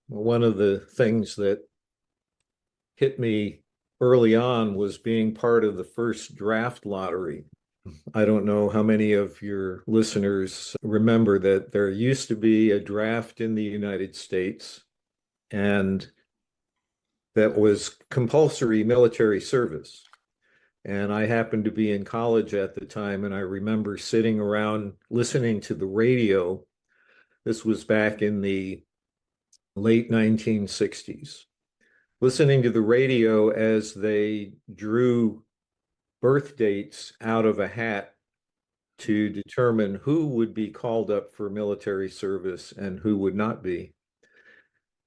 One of the things that hit me early on was being part of the first draft lottery. I don't know how many of your listeners remember that there used to be a draft in the United States, and that was compulsory military service. And I happened to be in college at the time, and I remember sitting around listening to the radio. This was back in the late 1960s, listening to the radio as they drew birth dates out of a hat to determine who would be called up for military service and who would not be.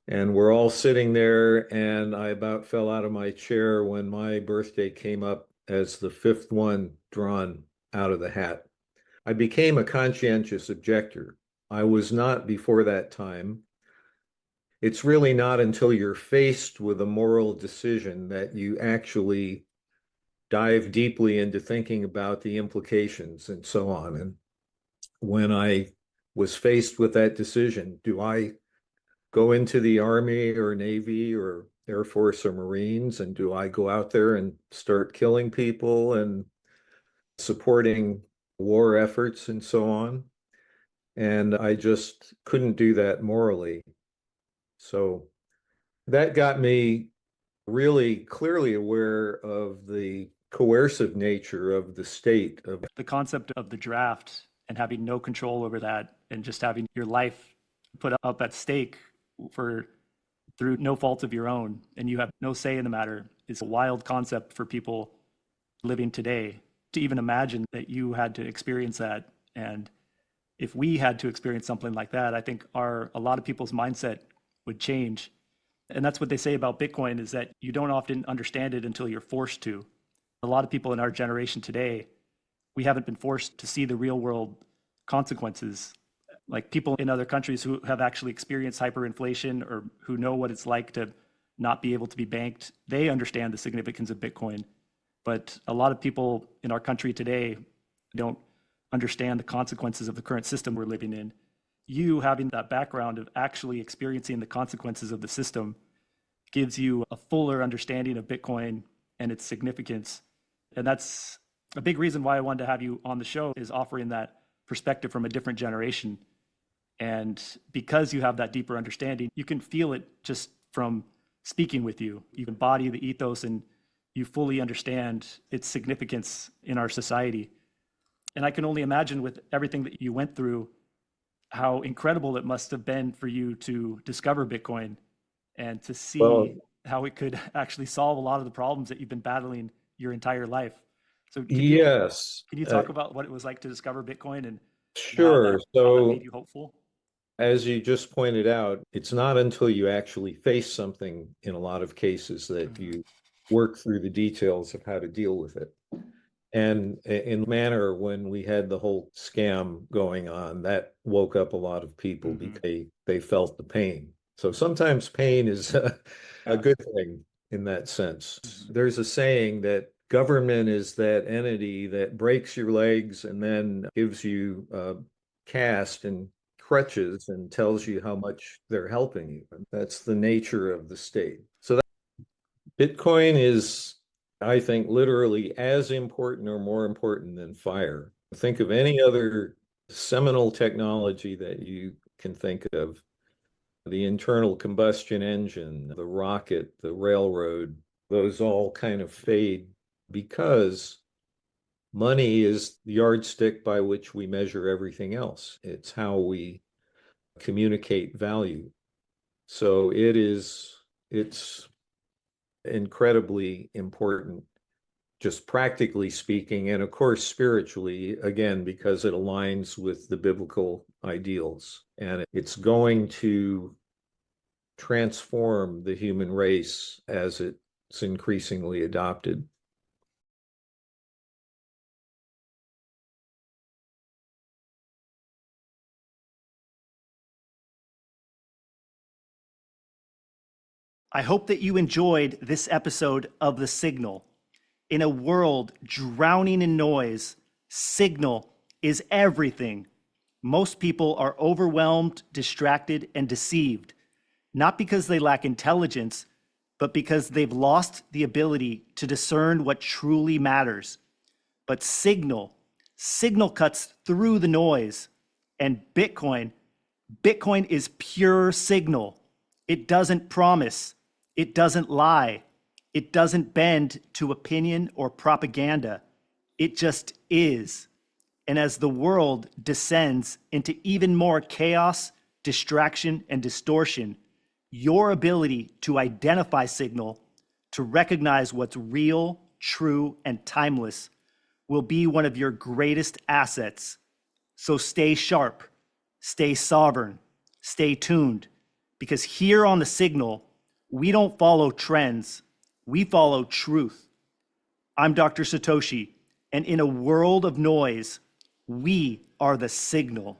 And we're all sitting there, and I about fell out of my chair when my birthday came up as the fifth one drawn out of the hat. I became a conscientious objector. I was not before that time. It's really not until you're faced with a moral decision that you actually dive deeply into thinking about the implications and so on. And when I was faced with that decision, do I go into the Army or Navy or Air Force or Marines, and do I go out there and start killing people and supporting war efforts and so on? And I just couldn't do that morally. So that got me really clearly aware of the coercive nature of the state. Of the concept of the draft and having no control over that and just having your life put up at stake for through no fault of your own, and you have no say in the matter, is a wild concept for people living today to even imagine that you had to experience that. And if we had to experience something like that, I think a lot of people's mindset would change. And that's what they say about Bitcoin, is that you don't often understand it until you're forced to. A lot of people in our generation today, we haven't been forced to see the real world consequences. Like people in other countries who have actually experienced hyperinflation or who know what it's like to not be able to be banked, they understand the significance of Bitcoin. But a lot of people in our country today don't understand the consequences of the current system we're living in. You having that background of actually experiencing the consequences of the system gives you a fuller understanding of Bitcoin and its significance. And that's a big reason why I wanted to have you on the show, is offering that perspective from a different generation. And because you have that deeper understanding, you can feel it just from speaking with you. You can embody the ethos and you fully understand its significance in our society. And I can only imagine, with everything that you went through, how incredible it must have been for you to discover Bitcoin and to see well, how it could actually solve a lot of the problems that you've been battling your entire life. So yes, can you talk about what it was like to discover Bitcoin and sure. how that made So you hopeful? as you just pointed out, it's not until you actually face something in a lot of cases that you work through the details of how to deal with it. And in manner, when we had the whole scam going on, that woke up a lot of people because they felt the pain. So sometimes pain is a good thing in that sense. There's a saying that government is that entity that breaks your legs and then gives you a cast and crutches and tells you how much they're helping you. That's the nature of the state. So Bitcoin is, I think, literally as important or more important than fire. Think of any other seminal technology that you can think of: the internal combustion engine, the rocket, the railroad. Those all kind of fade because money is the yardstick by which we measure everything else. It's how we communicate value. So it's incredibly important, just practically speaking, and of course, spiritually, again, because it aligns with the biblical ideals. And it's going to transform the human race as it's increasingly adopted. I hope that you enjoyed this episode of The Signal. In a world drowning in noise, signal is everything. Most people are overwhelmed, distracted, and deceived. not because they lack intelligence, but because they've lost the ability to discern what truly matters. But signal cuts through the noise. And Bitcoin is pure signal. It doesn't promise. It doesn't lie. It doesn't bend to opinion or propaganda. It just is. And as the world descends into even more chaos, distraction, and distortion, your ability to identify signal, to recognize what's real, true, and timeless will be one of your greatest assets. So stay sharp, stay sovereign, stay tuned, because here on the Signal, we don't follow trends, we follow truth. I'm Dr. Satoshi, and in a world of noise, we are the Signal.